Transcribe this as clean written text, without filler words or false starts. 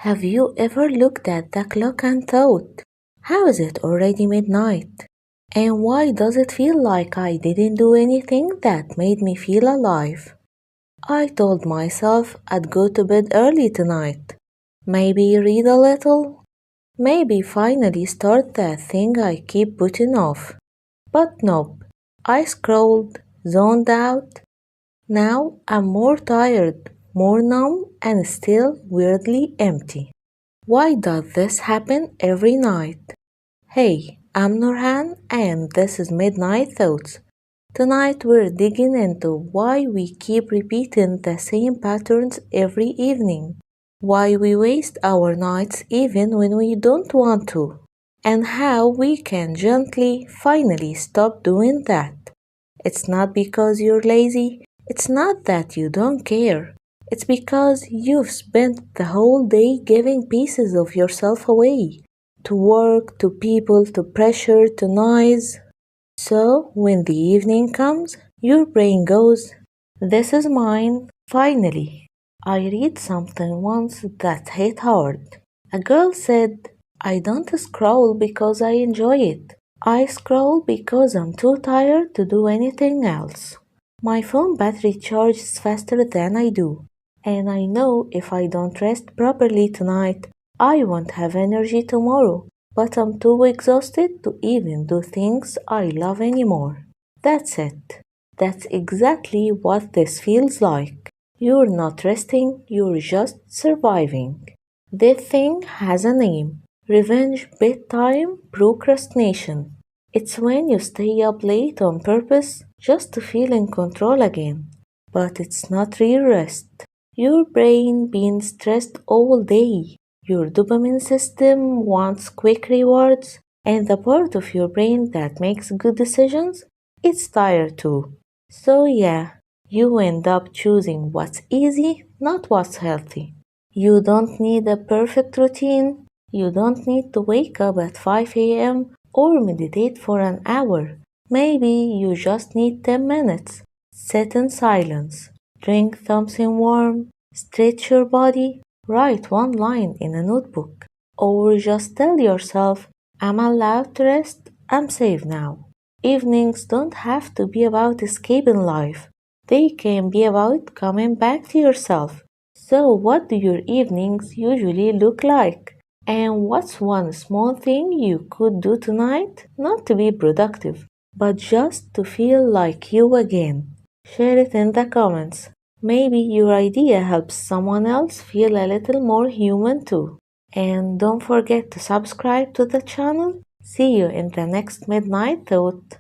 Have you ever looked at the clock and thought, how is it already midnight? And why does it feel like I didn't do anything that made me feel alive? I told myself I'd go to bed early tonight. Maybe read a little. Maybe finally start that thing I keep putting off. But nope. I scrolled, zoned out. Now I'm more tired, more numb, and still weirdly empty. Why does this happen every night? Hey, I'm Nurhan, and this is Midnight Thoughts. Tonight we're digging into why we keep repeating the same patterns every evening, why we waste our nights even when we don't want to, and how we can gently finally stop doing that. It's not because you're lazy, it's not that you don't care. It's because you've spent the whole day giving pieces of yourself away to work, to people, to pressure, to noise. So when the evening comes, your brain goes, this is mine, finally. I read something once that hit hard. A girl said, I don't scroll because I enjoy it. I scroll because I'm too tired to do anything else. My phone battery charges faster than I do, and I know if I don't rest properly tonight, I won't have energy tomorrow, but I'm too exhausted to even do things I love anymore. That's it. That's exactly what this feels like. You're not resting, you're just surviving. This thing has a name. Revenge bedtime procrastination. It's when you stay up late on purpose just to feel in control again. But it's not real rest. Your brain been stressed all day. Your dopamine system wants quick rewards, and the part of your brain that makes good decisions, it's tired too. So yeah, you end up choosing what's easy, not what's healthy. You don't need a perfect routine. You don't need to wake up at 5 a.m. or meditate for an hour. Maybe you just need 10 minutes. Sit in silence, drink something warm, stretch your body, write one line in a notebook, or just tell yourself, I'm allowed to rest, I'm safe now. Evenings don't have to be about escaping life. They can be about coming back to yourself. So, what do your evenings usually look like? And what's one small thing you could do tonight? Not to be productive, but just to feel like you again. Share it in the comments. Maybe your idea helps someone else feel a little more human too. And don't forget to subscribe to the channel. See you in the next Midnight Thought.